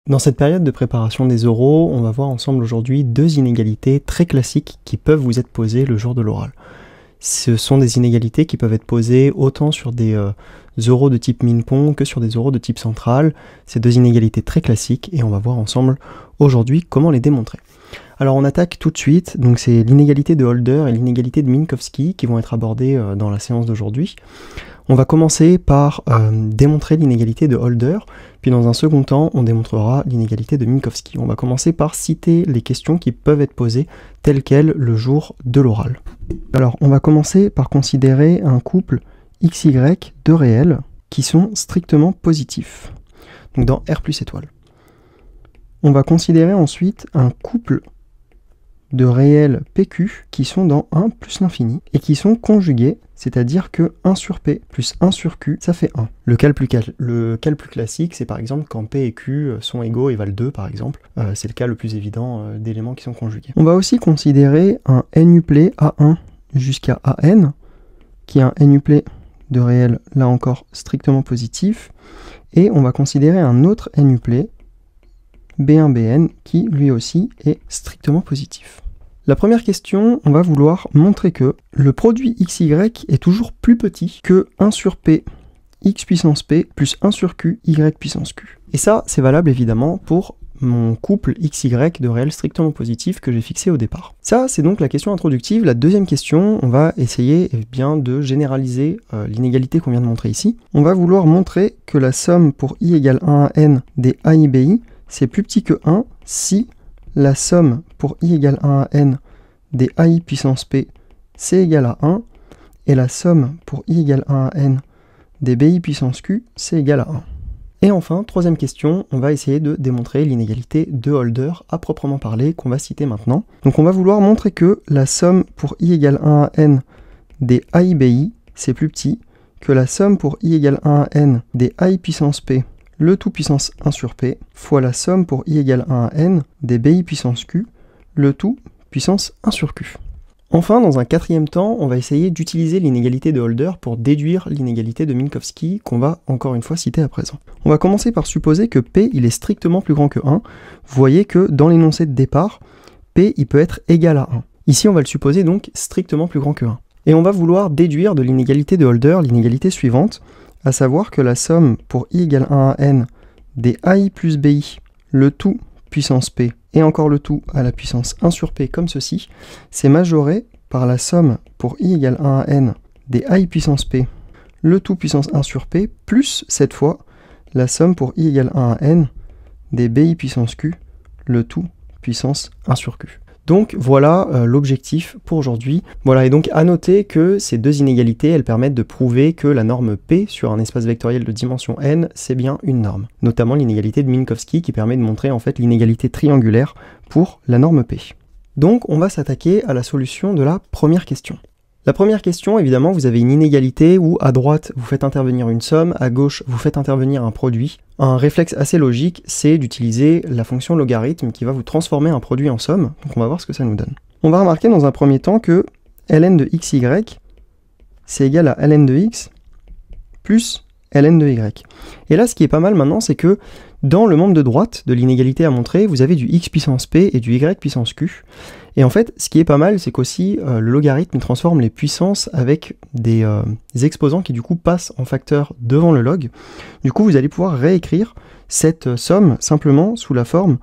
Dans cette période de préparation des oraux, on va voir ensemble aujourd'hui deux inégalités très classiques qui peuvent vous être posées le jour de l'oral. Ce sont des inégalités qui peuvent être posées autant sur des oraux de type Minpong que sur des oraux de type central. Ces deux inégalités très classiques et on va voir ensemble aujourd'hui comment les démontrer. Alors on attaque tout de suite, donc c'est l'inégalité de Holder et l'inégalité de Minkowski qui vont être abordées dans la séance d'aujourd'hui. On va commencer par démontrer l'inégalité de Holder, puis dans un second temps, on démontrera l'inégalité de Minkowski. On va commencer par citer les questions qui peuvent être posées telles quelles le jour de l'oral. Alors, on va commencer par considérer un couple XY de réels qui sont strictement positifs, donc dans R plus étoile. On va considérer ensuite un couple de réels PQ qui sont dans 1 plus l'infini et qui sont conjugués, c'est-à-dire que 1 sur P plus 1 sur Q, ça fait 1. Le cas le plus classique, c'est par exemple quand P et Q sont égaux et valent 2 par exemple. C'est le cas le plus évident d'éléments qui sont conjugués. On va aussi considérer un n-uplet A1 jusqu'à AN, qui est un n-uplet de réels, là encore, strictement positif. Et on va considérer un autre n-uplet, B1Bn, qui lui aussi est strictement positif. La première question, on va vouloir montrer que le produit XY est toujours plus petit que 1 sur P x puissance P plus 1 sur Q y puissance Q. Et ça, c'est valable évidemment pour mon couple XY de réels strictement positifs que j'ai fixé au départ. Ça, c'est donc la question introductive. La deuxième question, on va essayer bien de généraliser l'inégalité qu'on vient de montrer ici. On va vouloir montrer que la somme pour i égale 1 à n des AIBI, c'est plus petit que 1 si la somme pour i égale 1 à n des AI puissance P, c'est égal à 1, et la somme pour i égale 1 à n des BI puissance Q, c'est égal à 1. Et enfin, troisième question, on va essayer de démontrer l'inégalité de Holder à proprement parler, qu'on va citer maintenant. Donc on va vouloir montrer que la somme pour i égale 1 à n des AIBI, c'est plus petit que la somme pour i égale 1 à n des AI puissance P, le tout puissance 1 sur P, fois la somme pour i égale 1 à n des BI puissance Q, le tout puissance 1 sur Q. Enfin, dans un quatrième temps, on va essayer d'utiliser l'inégalité de Holder pour déduire l'inégalité de Minkowski, qu'on va encore une fois citer à présent. On va commencer par supposer que P il est strictement plus grand que 1. Vous voyez que dans l'énoncé de départ, P il peut être égal à 1. Ici, on va le supposer donc strictement plus grand que 1. Et on va vouloir déduire de l'inégalité de Holder l'inégalité suivante, à savoir que la somme pour i égale 1 à n des AI plus BI, le tout puissance P, et encore le tout à la puissance 1 sur P comme ceci, c'est majoré par la somme pour i égale 1 à n des AI puissance P, le tout puissance 1 sur P, plus cette fois la somme pour i égale 1 à n des BI puissance Q, le tout puissance 1 sur Q. Donc voilà l'objectif pour aujourd'hui. Voilà, et donc à noter que ces deux inégalités, elles permettent de prouver que la norme P sur un espace vectoriel de dimension n, c'est bien une norme. Notamment l'inégalité de Minkowski qui permet de montrer en fait l'inégalité triangulaire pour la norme P. Donc on va s'attaquer à la solution de la première question. La première question, évidemment, vous avez une inégalité où à droite, vous faites intervenir une somme, à gauche, vous faites intervenir un produit. Un réflexe assez logique, c'est d'utiliser la fonction logarithme qui va vous transformer un produit en somme. Donc on va voir ce que ça nous donne. On va remarquer dans un premier temps que ln de xy, c'est égal à ln de x plus ln de y. Et là, ce qui est pas mal maintenant, c'est que dans le membre de droite de l'inégalité à montrer, vous avez du x puissance p et du y puissance q. Et en fait, ce qui est pas mal, c'est qu'aussi le logarithme transforme les puissances avec des exposants qui du coup passent en facteur devant le log. Du coup, vous allez pouvoir réécrire cette somme simplement sous la forme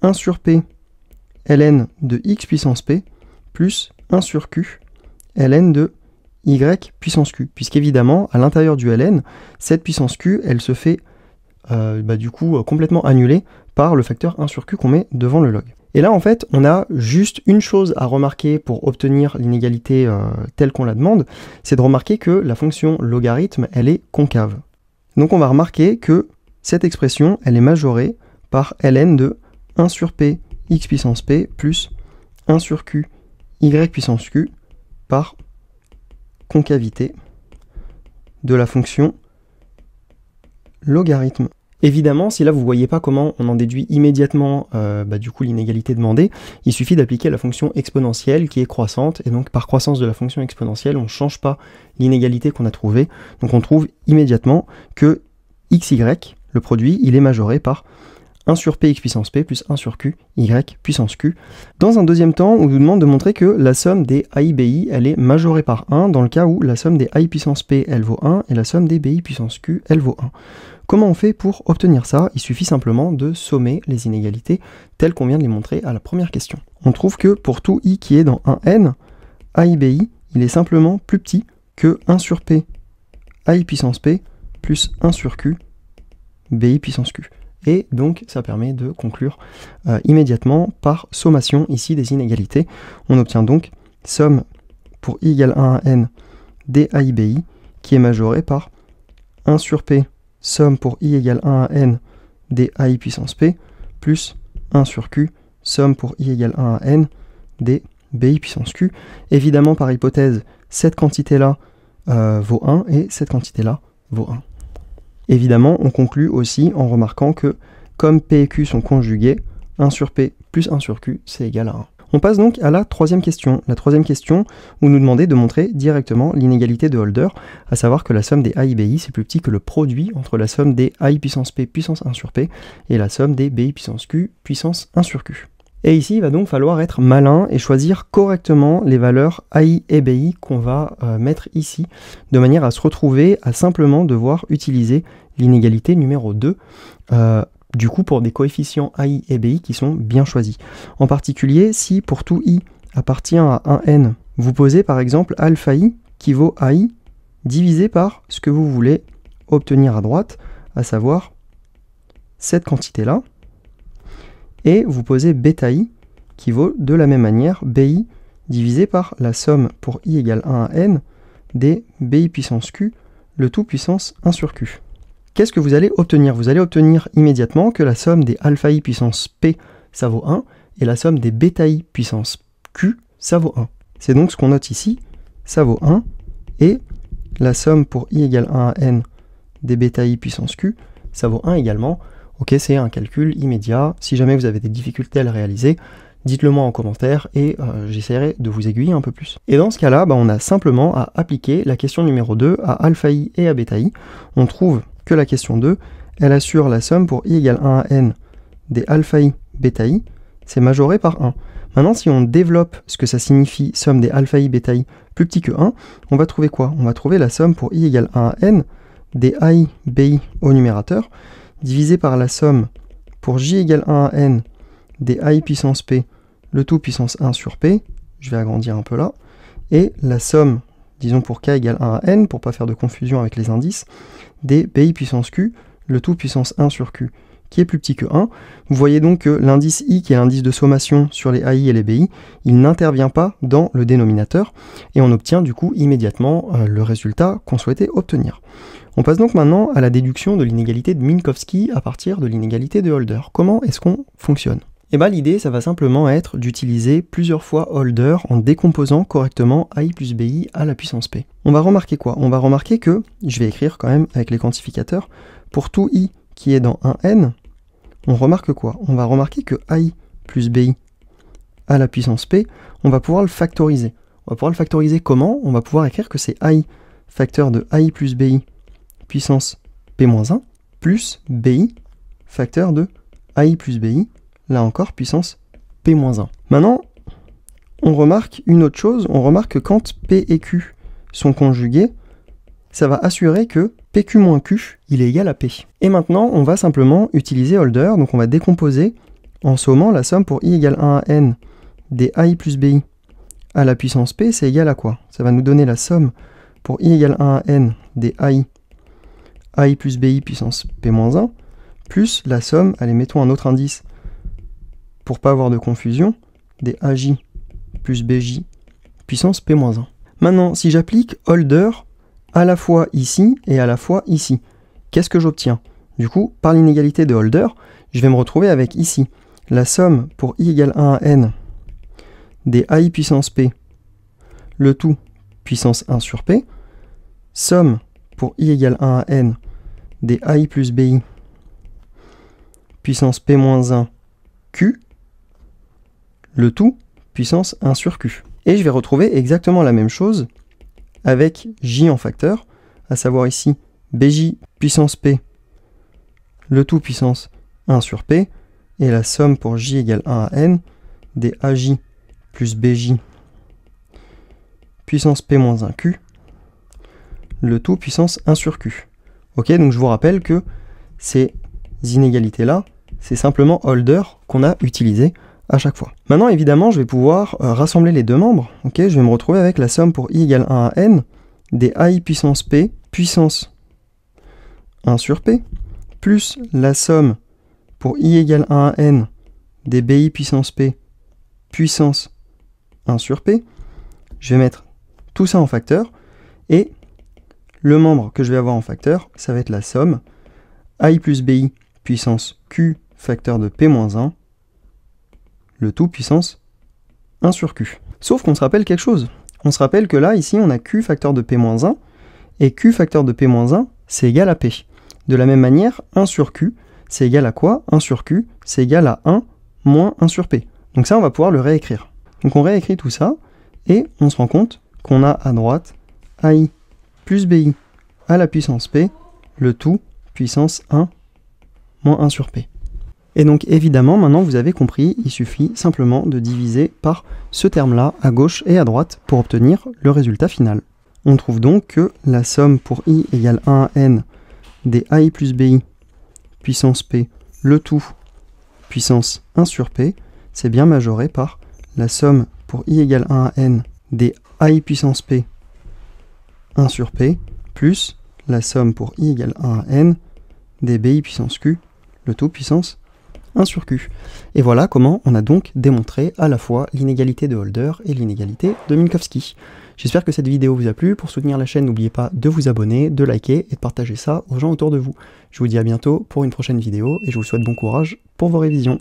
1 sur p ln de x puissance p plus 1 sur q ln de y puissance q. Puisqu'évidemment, à l'intérieur du ln, cette puissance q, elle se fait du coup complètement annulée par le facteur 1 sur q qu'on met devant le log. Et là, en fait, on a juste une chose à remarquer pour obtenir l'inégalité telle qu'on la demande, c'est de remarquer que la fonction logarithme, elle est concave. Donc on va remarquer que cette expression, elle est majorée par ln de 1 sur p x puissance p plus 1 sur q y puissance q par concavité de la fonction logarithme. Évidemment, si là vous ne voyez pas comment on en déduit immédiatement du coup l'inégalité demandée, il suffit d'appliquer la fonction exponentielle qui est croissante, et donc par croissance de la fonction exponentielle, on ne change pas l'inégalité qu'on a trouvée, donc on trouve immédiatement que xy, le produit, il est majoré par 1 sur p x puissance p plus 1 sur q y puissance q. Dans un deuxième temps, on nous demande de montrer que la somme des AI BI, elle est majorée par 1 dans le cas où la somme des AI puissance p, elle vaut 1 et la somme des BI puissance q, elle vaut 1. Comment on fait pour obtenir ça? Il suffit simplement de sommer les inégalités telles qu'on vient de les montrer à la première question. On trouve que pour tout i qui est dans un n, AI BI, il est simplement plus petit que 1 sur p AI puissance p plus 1 sur q BI puissance q. Et donc ça permet de conclure immédiatement par sommation ici des inégalités. On obtient donc somme pour i égale 1 à n des AI BI qui est majorée par 1 sur p somme pour i égale 1 à n des AI puissance p plus 1 sur q somme pour i égale 1 à n des BI puissance q. Évidemment par hypothèse, cette quantité-là vaut 1 et cette quantité-là vaut 1. Évidemment, on conclut aussi en remarquant que, comme P et Q sont conjugués, 1 sur P plus 1 sur Q, c'est égal à 1. On passe donc à la troisième question. La troisième question, où nous demandait de montrer directement l'inégalité de Holder, à savoir que la somme des AI BI, c'est plus petit que le produit entre la somme des AI puissance P puissance 1 sur P et la somme des BI puissance Q puissance 1 sur Q. Et ici, il va donc falloir être malin et choisir correctement les valeurs AI et BI qu'on va mettre ici, de manière à se retrouver à simplement devoir utiliser l'inégalité numéro 2, du coup pour des coefficients AI et BI qui sont bien choisis. En particulier, si pour tout i appartient à un n, vous posez par exemple alpha i qui vaut AI divisé par ce que vous voulez obtenir à droite, à savoir cette quantité-là, et vous posez bêta i qui vaut de la même manière bi divisé par la somme pour i égale 1 à n des bi puissance q, le tout puissance 1 sur q. Qu'est-ce que vous allez obtenir? Vous allez obtenir immédiatement que la somme des alpha i puissance p, ça vaut 1, et la somme des bêta i puissance q, ça vaut 1. C'est donc ce qu'on note ici, ça vaut 1, et la somme pour i égale 1 à n des bêta i puissance q, ça vaut 1 également. Ok, c'est un calcul immédiat. Si jamais vous avez des difficultés à le réaliser, dites-le moi en commentaire et j'essaierai de vous aiguiller un peu plus. Et dans ce cas-là, on a simplement à appliquer la question numéro 2 à alpha i et à bêta i. On trouve que la question 2, elle assure la somme pour i égale 1 à n des alpha i bêta i, c'est majoré par 1. Maintenant, si on développe ce que ça signifie somme des alpha i bêta i plus petit que 1, on va trouver quoi? On va trouver la somme pour i égale 1 à n des ai bi au numérateur, divisé par la somme pour j égale 1 à n des ai puissance p, le tout puissance 1 sur p, je vais agrandir un peu là, et la somme, disons pour k égale 1 à n, pour pas faire de confusion avec les indices, des bi puissance q, le tout puissance 1 sur q, qui est plus petit que 1. Vous voyez donc que l'indice i, qui est l'indice de sommation sur les ai et les bi, il n'intervient pas dans le dénominateur, et on obtient du coup immédiatement le résultat qu'on souhaitait obtenir. On passe donc maintenant à la déduction de l'inégalité de Minkowski à partir de l'inégalité de Holder. Comment est-ce qu'on fonctionne? Et l'idée, ça va simplement être d'utiliser plusieurs fois Holder en décomposant correctement ai plus bi à la puissance p. On va remarquer quoi? On va remarquer que, je vais écrire quand même avec les quantificateurs, pour tout i qui est dans un n, on remarque quoi? On va remarquer que ai plus bi à la puissance p, on va pouvoir le factoriser. On va pouvoir le factoriser comment? On va pouvoir écrire que c'est ai facteur de ai plus bi puissance p-1 plus bi facteur de ai plus bi, là encore puissance p-1. Maintenant, on remarque une autre chose, on remarque que quand p et q sont conjugués, ça va assurer que pq moins q, il est égal à p. Et maintenant, on va simplement utiliser Holder, donc on va décomposer en sommant la somme pour i égale 1 à n des ai plus bi à la puissance p, c'est égal à quoi? Ça va nous donner la somme pour i égale 1 à n des ai plus bi puissance p-1, plus la somme, allez, mettons un autre indice, pour pas avoir de confusion, des aj plus bj puissance p-1. Maintenant, si j'applique Holder à la fois ici et à la fois ici, qu'est-ce que j'obtiens? Du coup, par l'inégalité de Holder, je vais me retrouver avec ici la somme pour i égale 1 à n des ai puissance p, le tout puissance 1 sur p, somme pour i égale 1 à n des ai plus bi puissance p-1 q, le tout puissance 1 sur q. Et je vais retrouver exactement la même chose avec j en facteur, à savoir ici bj puissance p, le tout puissance 1 sur p, et la somme pour j égale 1 à n des AJ plus BJ puissance P moins 1Q, le tout puissance 1 sur Q. Ok, donc je vous rappelle que ces inégalités-là, c'est simplement Holder qu'on a utilisé à chaque fois. Maintenant, évidemment, je vais pouvoir rassembler les deux membres. Ok, je vais me retrouver avec la somme pour i égale 1 à n des AI puissance P puissance 1 sur P plus la somme pour i égale 1 à n des BI puissance P puissance 1 sur P. Je vais mettre tout ça en facteur, et le membre que je vais avoir en facteur, ça va être la somme AI plus BI puissance Q facteur de P moins 1, le tout puissance 1 sur Q. Sauf qu'on se rappelle quelque chose. On se rappelle que là, ici, on a Q facteur de P moins 1, et Q facteur de P moins 1, c'est égal à P. De la même manière, 1 sur Q, c'est égal à quoi? 1 sur Q, c'est égal à 1 moins 1 sur P. Donc ça, on va pouvoir le réécrire. Donc on réécrit tout ça, et on se rend compte qu'on a à droite AI plus BI à la puissance P, le tout puissance 1 moins 1 sur P. Et donc évidemment, maintenant vous avez compris, il suffit simplement de diviser par ce terme-là à gauche et à droite pour obtenir le résultat final. On trouve donc que la somme pour i égale 1 à n des AI plus BI puissance P, le tout puissance 1 sur P, c'est bien majoré par la somme pour i égale 1 à n des AI puissance P 1 sur P plus la somme pour i égale 1 à n des BI puissance Q, le tout puissance 1 sur Q. Et voilà comment on a donc démontré à la fois l'inégalité de Holder et l'inégalité de Minkowski. J'espère que cette vidéo vous a plu. Pour soutenir la chaîne, n'oubliez pas de vous abonner, de liker et de partager ça aux gens autour de vous. Je vous dis à bientôt pour une prochaine vidéo et je vous souhaite bon courage pour vos révisions.